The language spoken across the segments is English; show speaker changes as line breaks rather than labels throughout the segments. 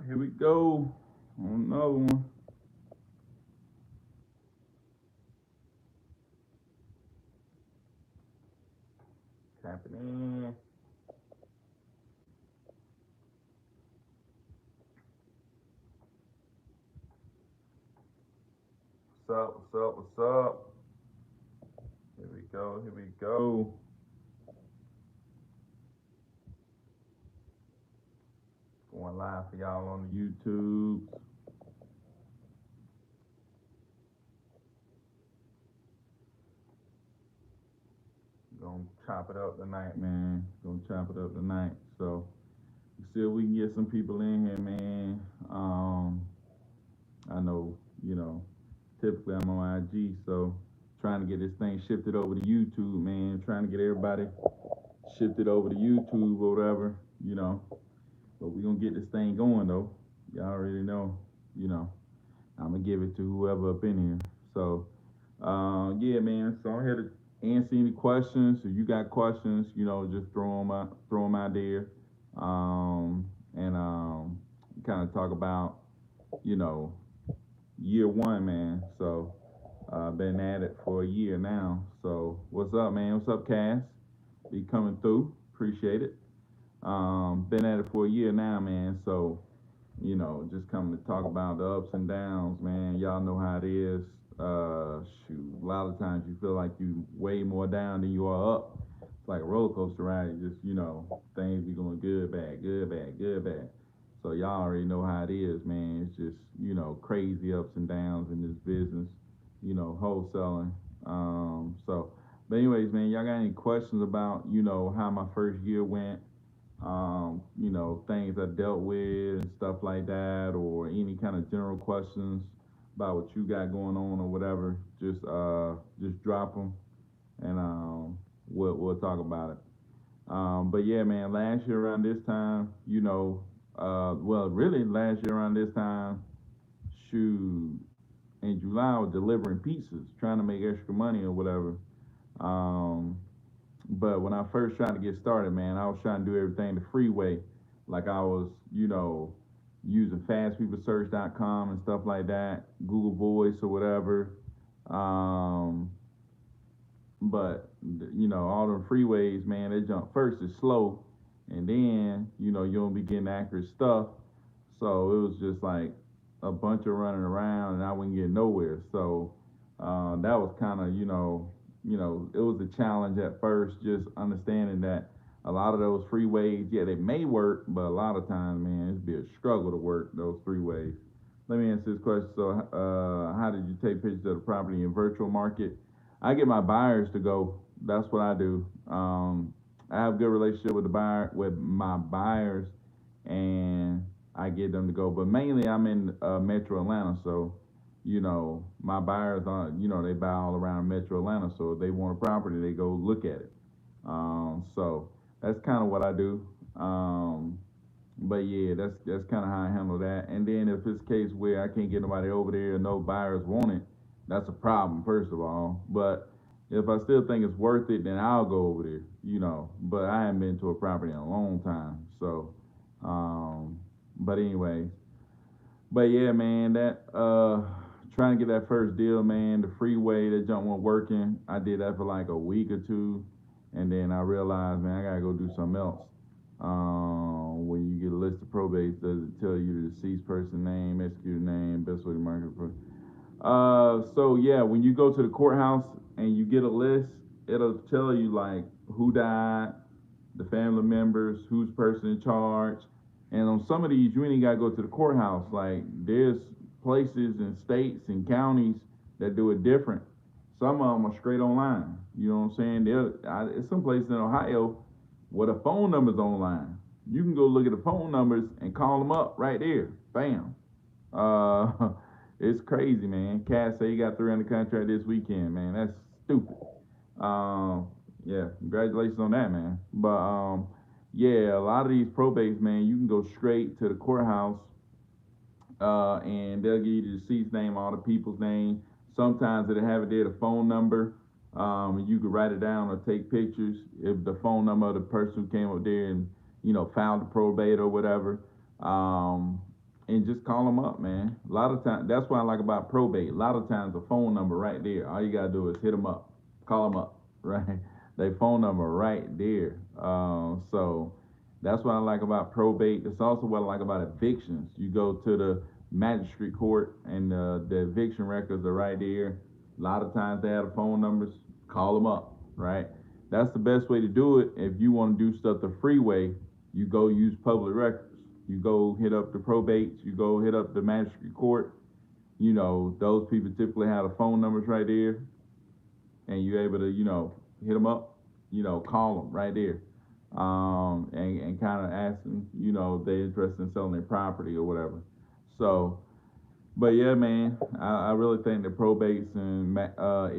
Here we go on another one. Tapping in. What's up? What's up? What's up? Here we go. Here we go. Going live for y'all on the YouTube. Gonna chop it up tonight, man. Gonna chop it up tonight. So see if we can get some people in here, man. I know, typically I'm on IG, so trying to get this thing shifted over to YouTube, man. Trying to get everybody shifted over to YouTube or whatever, you know. But we gonna get this thing going though. Y'all already know, you know. I'm gonna give it to whoever up in here. So, yeah, man. So I'm here to answer any questions. If you got questions, just throw them out there, and kind of talk about, you know, year one, man. So, been at it for a year now. So, what's up, man? What's up, Cass? Be coming through. Appreciate it. Been at it for a year now, man. So, just coming to talk about the ups and downs, man. Y'all know how it is. Shoot, a lot of times you feel like you way more down than you are up. It's like a roller coaster ride. You just, things be going good, bad, good, bad, good, bad. So y'all already know how it is, man. It's just, crazy ups and downs in this business, wholesaling. But anyways, man, y'all got any questions about, how my first year went? Things I dealt with and stuff like that, or any kind of general questions about what you got going on or whatever, just drop them and we'll talk about it. But yeah, man, last year around this time, well, really last year around this time, shoot, in July I was delivering pizzas, trying to make extra money or whatever. Um, but when I first tried to get started, man, I was trying to do everything the freeway. Like I was, using fastpeoplesearch.com and stuff like that, Google Voice or whatever. Um, but all them freeways, man, they jump first it's slow, and then you don't be getting accurate stuff. So it was just like a bunch of running around, and I wouldn't get nowhere. So that was kind of it was a challenge at first, just understanding that a lot of those freeways, yeah, they may work, but a lot of times, man, it'd be a struggle to work those freeways. Let me answer this question. So, how did you take pictures of the property in virtual market? I get my buyers to go. That's what I do. I have a good relationship with my buyers, and I get them to go. But mainly, I'm in Metro Atlanta, so my buyers are, they buy all around Metro Atlanta. So if they want a property, they go look at it. So that's kind of what I do. But yeah, that's kind of how I handle that. And then if it's a case where I can't get nobody over there, and no buyers want it, that's a problem first of all. But if I still think it's worth it, then I'll go over there. But I haven't been to a property in a long time. So, but anyway, but yeah, man, that trying to get that first deal, man, the freeway, that jump wasn't working. I did that for like a week or two, and then I realized, man, I gotta go do something else. When you get a list of probates, does it tell you the deceased person name, executed name, best way to market for? So yeah, when you go to the courthouse and you get a list, it'll tell you like who died, the family members, who's person in charge. And on some of these, you ain't gotta go to the courthouse. Like there's places and states and counties that do it different. Some of them are straight online. You know what I'm saying? It's some places in Ohio where the phone number's online. You can go look at the phone numbers and call them up right there. Bam. Uh, it's crazy, man. Cass say he got 300 contract this weekend, man. That's stupid. Yeah, congratulations on that, man. But yeah, a lot of these probates, man, you can go straight to the courthouse, and they'll give you the deceased name, all the people's name. Sometimes it'll have it there, the phone number. You can write it down or take pictures. If the phone number of the person who came up there and filed the probate or whatever. and just call them up, man. A lot of times, that's what I like about probate. A lot of times, the phone number right there. All you gotta do is hit them up, call them up, right? Their phone number right there. So that's what I like about probate. It's also what I like about evictions. You go to the magistrate court, and the eviction records are right there. A lot of times they have the phone numbers. Call them up, right? That's the best way to do it. If you want to do stuff the freeway, you go use public records. You go hit up the probates, you go hit up the magistrate court. You know, those people typically have the phone numbers right there, and you're able to, hit them up, call them right there, and kind of ask them, if they're interested in selling their property or whatever. So, but yeah, man, I really think that probates and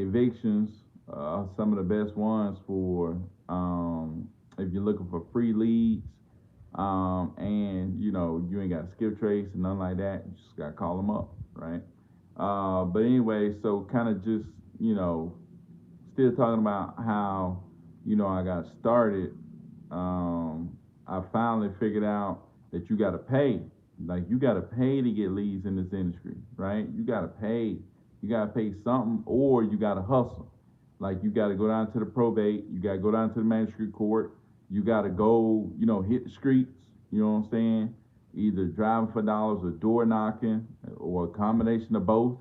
evictions are some of the best ones for if you're looking for free leads, and you ain't got to skip trace and nothing like that. You just got to call them up, right? But anyway, so kind of just still talking about how I got started. I finally figured out that you got to pay. Like, you got to pay to get leads in this industry, right? You got to pay. You got to pay something, or you got to hustle. Like, you got to go down to the probate. You got to go down to the magistrate court. You got to go, hit the streets. You know what I'm saying? Either driving for dollars or door knocking, or a combination of both.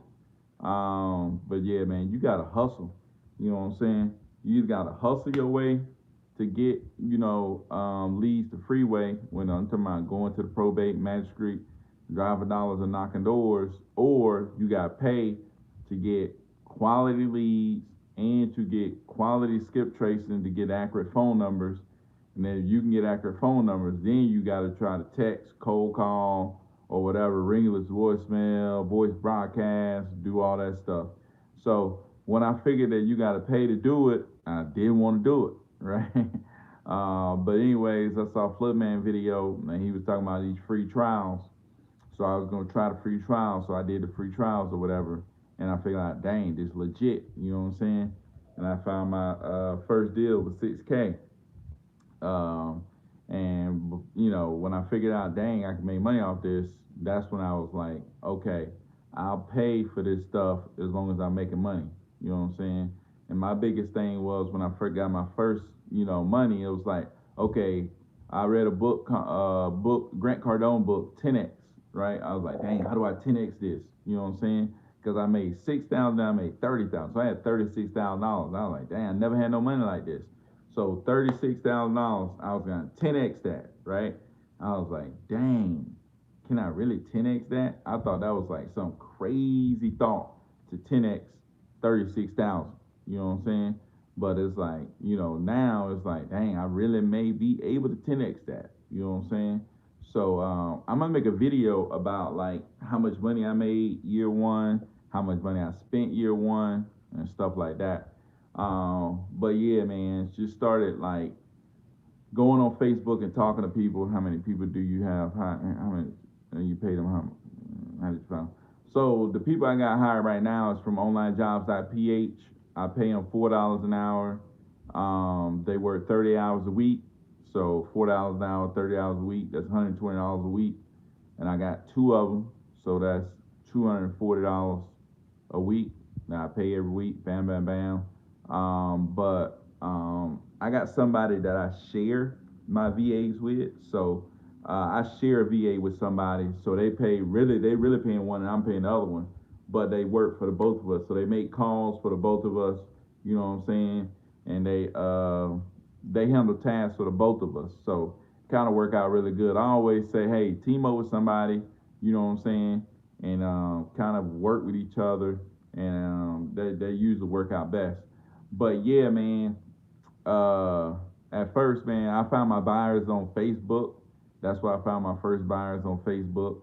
But yeah, man, you got to hustle. You know what I'm saying? You got to hustle your way to get, leads to freeway. When I'm talking about going to the probate, magistrate, driving dollars and knocking doors, or you got to pay to get quality leads and to get quality skip tracing to get accurate phone numbers. And then if you can get accurate phone numbers, then you got to try to text, cold call, or whatever, ringless voicemail, voice broadcast, do all that stuff. So when I figured that you got to pay to do it, I didn't want to do it, right? But anyways, I saw a Flipman video, and he was talking about these free trials. So I was gonna try the free trials, so I did the free trials or whatever, and I figured out, dang, this legit. You know what I'm saying? And I found my first deal was 6K. Um, and when I figured out, dang, I can make money off this, that's when I was like, okay, I'll pay for this stuff as long as I'm making money. You know what I'm saying? And my biggest thing was when I first got my first, money, it was like, okay, I read a Grant Cardone book, 10X, right? I was like, dang, how do I 10X this? You know what I'm saying? Because I made 6,000, I made 30,000, so I had $36,000. I was like, dang, I never had no money like this. So $36,000, I was gonna 10X that, right? I was like, dang, can I really 10X that? I thought that was like some crazy thought to 10X 36,000. You know what I'm saying? But it's like, now it's like, dang, I really may be able to 10X that. You know what I'm saying? So I'm gonna make a video about like how much money I made year one, how much money I spent year one, and stuff like that. But yeah, man, just started like going on Facebook and talking to people. How many people do you have? How many you pay them? How did you find? So the people I got hired right now is from onlinejobs.ph. I pay them $4 an hour. They work 30 hours a week. So $4 an hour, 30 hours a week. That's $120 a week. And I got two of them. So that's $240 a week. Now I pay every week. Bam, bam, bam. But I got somebody that I share my VAs with. So I share a VA with somebody. So they really paying one and I'm paying the other one. But they work for the both of us. So they make calls for the both of us. You know what I'm saying? And they handle tasks for the both of us. So kind of work out really good. I always say, hey, team up with somebody, you know what I'm saying? And kind of work with each other. And they usually work out best. But yeah, man, at first, man, I found my buyers on Facebook. That's where I found my first buyers on Facebook.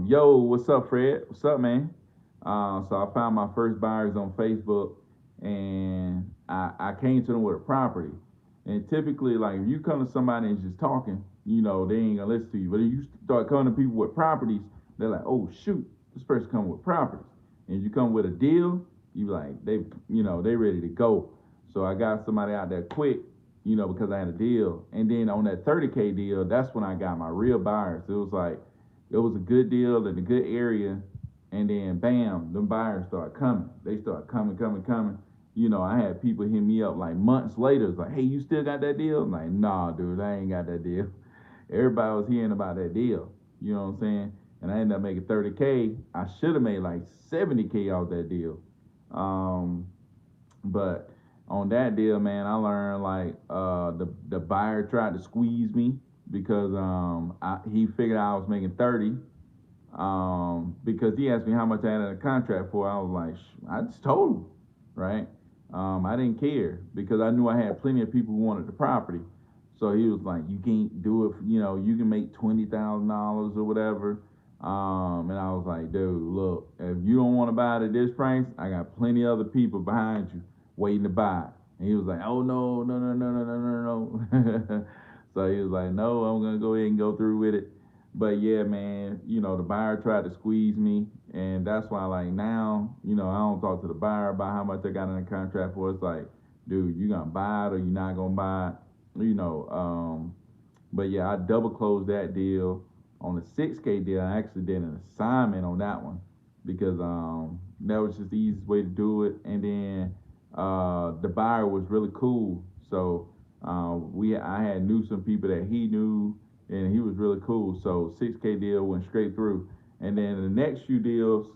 Yo, what's up, Fred? What's up, man? So I found my first buyers on Facebook, and I came to them with a property. And typically, like, if you come to somebody and just talking, they ain't gonna listen to you. But if you start coming to people with properties, they're like, oh shoot, this person coming with properties. And you come with a deal, you like they ready to go. So I got somebody out there quick, because I had a deal. And then on that 30K deal, that's when I got my real buyers. It was like it was a good deal in a good area, and then bam, them buyers start coming. They start coming, coming, coming. I had people hit me up like months later. It's like, hey, you still got that deal? I'm like, nah, dude, I ain't got that deal. Everybody was hearing about that deal. You know what I'm saying? And I ended up making 30K. I should have made like 70K off that deal. Um, but on that deal, man, I learned like the buyer tried to squeeze me because he figured I was making 30. Because he asked me how much I had in a contract for. I was like, I just told him, right? I didn't care because I knew I had plenty of people who wanted the property. So he was like, you can't do it. You can make $20,000 or whatever. And I was like, dude, look, if you don't want to buy it at this price, I got plenty of other people behind you waiting to buy it. And he was like, oh no, no, no, no, no, no, no, no. So he was like, no, I'm gonna go ahead and go through with it. But yeah, man, the buyer tried to squeeze me, and that's why, like now, I don't talk to the buyer about how much I got in the contract for. It's like, dude, you gonna buy it or you not gonna buy it, But yeah, I double closed that deal. On the 6K deal, I actually did an assignment on that one because that was just the easiest way to do it. And then the buyer was really cool, so I had knew some people that he knew, and he was really cool. So 6K deal went straight through, and then the next few deals,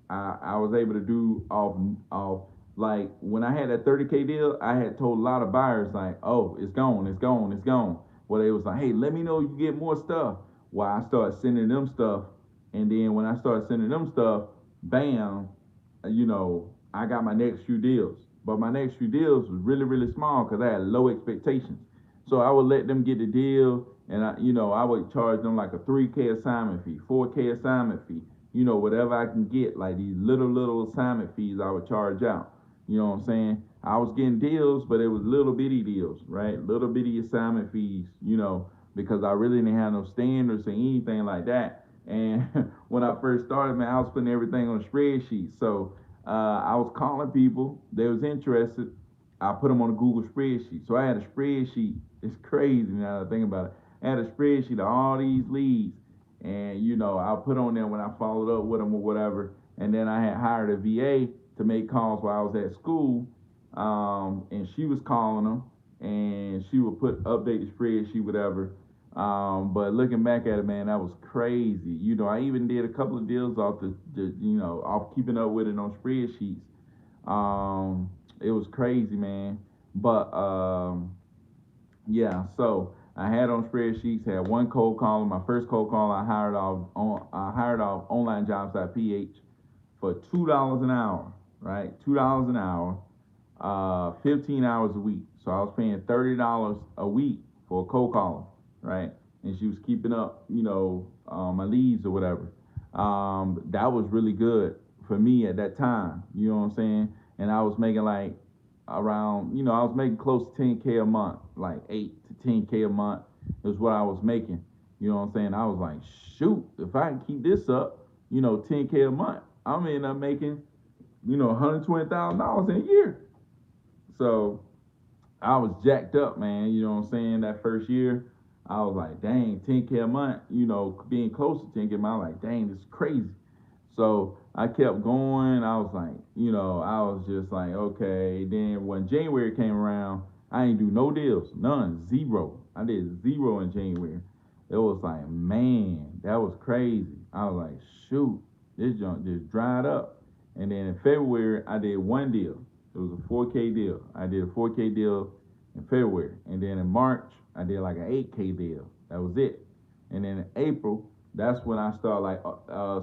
I was able to do off like when I had that 30K deal, I had told a lot of buyers like, oh, it's gone, it's gone, it's gone. Well, they was like, hey, let me know you get more stuff. Well, I started sending them stuff, and then when I started sending them stuff, bam, I got my next few deals. But my next few deals was really, really small because I had low expectations. So I would let them get the deal, and I would charge them like a 3K assignment fee, 4K assignment fee, whatever I can get, like these little assignment fees I would charge out. You know what I'm saying? I was getting deals, but it was little bitty deals, right? Little bitty assignment fees, because I really didn't have no standards or anything like that. And when I first started, man, I was putting everything on a spreadsheet. So I was calling people, they was interested. I put them on a Google spreadsheet. So I had a spreadsheet. It's crazy now that I think about it. I had a spreadsheet of all these leads, and I put on there when I followed up with them or whatever. And then I had hired a VA to make calls while I was at school, and she was calling them, and she would update the spreadsheet, whatever. But looking back at it, man, that was crazy. I even did a couple of deals off off keeping up with it on spreadsheets. It was crazy, man. But yeah, so I had on spreadsheets, had one cold call. My first cold call I hired off onlinejobs.ph for $2 an hour, right? $2 an hour, 15 hours a week. So I was paying $30 a week for a cold caller, right? And she was keeping up, my leads or whatever. That was really good for me at that time. You know what I'm saying? And I was making like around, I was making close to 10K a month, like 8 to 10K a month is what I was making. You know what I'm saying? I was like, shoot, if I can keep this up, 10K a month, I'm end up making, $120,000 in a year. So I was jacked up, man. You know what I'm saying? That first year, I was like, dang, 10K a month, being close to 10K a month, like, dang, this is crazy. So I kept going. I was like, I was just like, okay. Then when January came around, I ain't do no deals, none, zero. I did zero in January. It was like, man, that was crazy. I was like, shoot, this junk just dried up. And then in February, I did one deal. It was a 4K deal. I did a 4K deal in February. And then in March, I did like an 8K deal. That was it. And then in April, that's when I started like,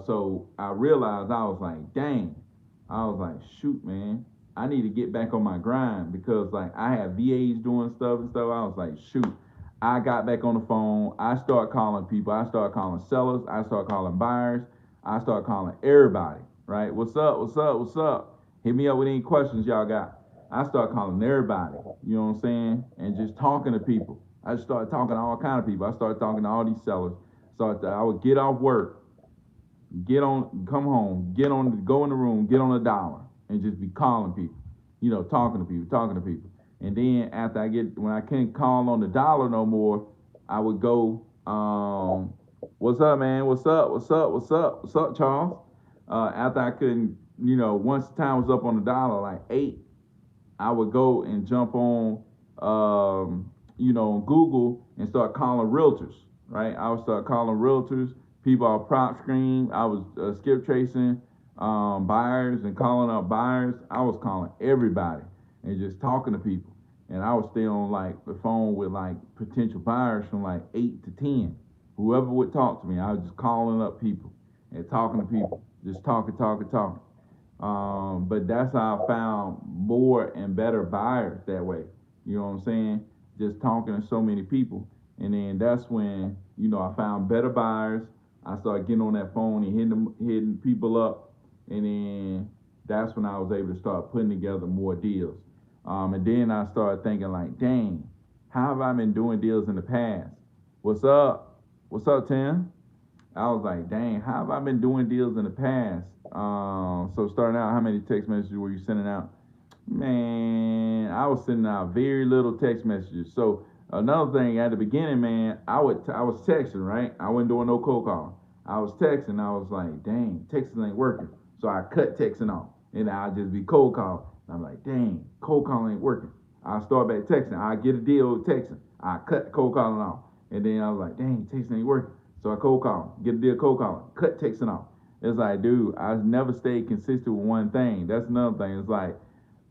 so I realized I was like, dang. I was like, shoot, man, I need to get back on my grind because like I had VAs doing stuff and stuff. I was like, shoot. I got back on the phone. I started calling people. I started calling sellers. I started calling buyers. I started calling everybody, right? What's up? What's up? What's up? Hit me up with any questions y'all got. I started calling everybody, you know what I'm saying? And just talking to people. I just started talking to all kind of people. I started talking to all these sellers. I would get off work, come home, go in the room, get on a dollar, and just be calling people, talking to people. And then when I couldn't call on the dollar no more, I would go, What's up, man? What's up? What's up? What's up? What's up, Charles? After I couldn't, once the time was up on the dollar, like 8, I would go and jump on, on Google and start calling realtors, right? I would start calling realtors, people on prop screen. I was skip tracing buyers and calling up buyers. I was calling everybody and just talking to people. And I would stay on like the phone with like potential buyers from like 8 to 10. Whoever would talk to me, I was just calling up people and talking to people, just talking, talking, talking. But that's how I found more and better buyers that way. You know what I'm saying? Just talking to so many people. And then that's when, I found better buyers. I started getting on that phone and hitting people up. And then that's when I was able to start putting together more deals. And then I started thinking like, dang, how have I been doing deals in the past? What's up? What's up, Tim? I was like, dang, how have I been doing deals in the past? So starting out, how many text messages were you sending out? Man, I was sending out very little text messages. So another thing at the beginning, man, I was texting, right? I wasn't doing no cold call. I was texting. I was like, dang, texting ain't working. So I cut texting off, and I'll just be cold call. I'm like, dang, cold call ain't working. I start back texting. I get a deal with texting. I cut cold calling off, and then I was like, dang, texting ain't working. So I cold call, get a deal cold calling, cut texting off. It's like, dude, I never stayed consistent with one thing. That's another thing. It's like,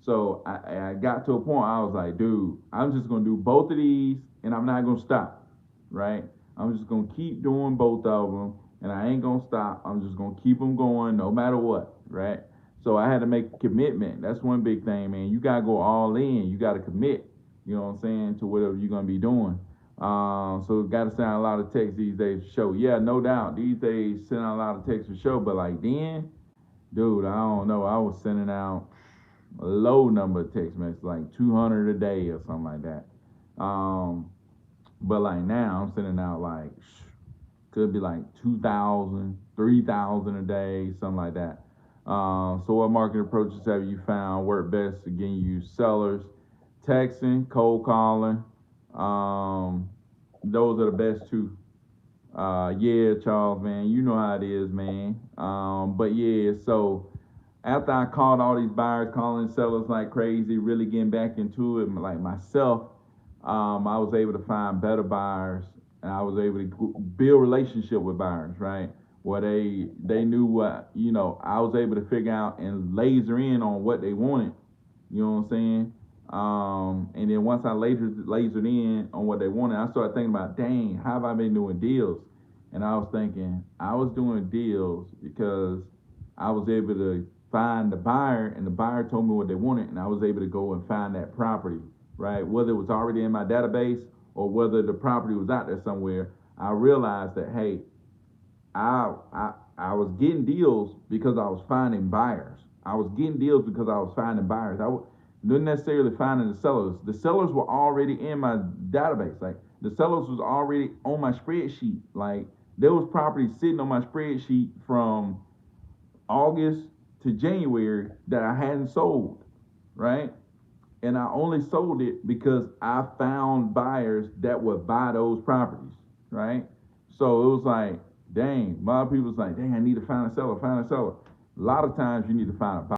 so I got to a point I was like, dude, I'm just gonna do both of these and I'm not gonna stop, right? I'm just gonna keep doing both of them and I ain't gonna stop. I'm just gonna keep them going no matter what, right? So I had to make a commitment. That's one big thing, man. You gotta go all in. You gotta commit. You know what I'm saying, to whatever you're gonna be doing. So got to send out a lot of texts these days for show. Yeah, no doubt. These days send out a lot of texts for show, but like then, dude, I don't know. I was sending out a low number of text messages, like 200 a day or something like that. But like now, I'm sending out like could be like 2,000, 3,000 a day, something like that. So what marketing approaches have you found work best? Again, you use sellers, texting, cold calling. Those are the best two. Yeah, Charles, man, you know how it is, man. But yeah, so after I called all these buyers, calling sellers like crazy, really getting back into it, like myself, I was able to find better buyers, and I was able to build relationship with buyers, right? Where they knew what I was able to figure out and laser in on what they wanted. You know what I'm saying? And then once I lasered in on what they wanted, I started thinking about, dang, how have I been doing deals? And I was thinking, I was doing deals because I was able to find the buyer, and the buyer told me what they wanted, and I was able to go and find that property, right? Whether it was already in my database or whether the property was out there somewhere, I realized that, hey, I was getting deals because I was finding buyers. I was getting deals because I was finding buyers. Didn't necessarily finding the sellers. The sellers were already in my database. Like the sellers was already on my spreadsheet. Like there was property sitting on my spreadsheet from August to January that I hadn't sold, right? And I only sold it because I found buyers that would buy those properties, right? So it was like, dang, a lot of people was like, dang, I need to find a seller, find a seller. A lot of times you need to find a buyer.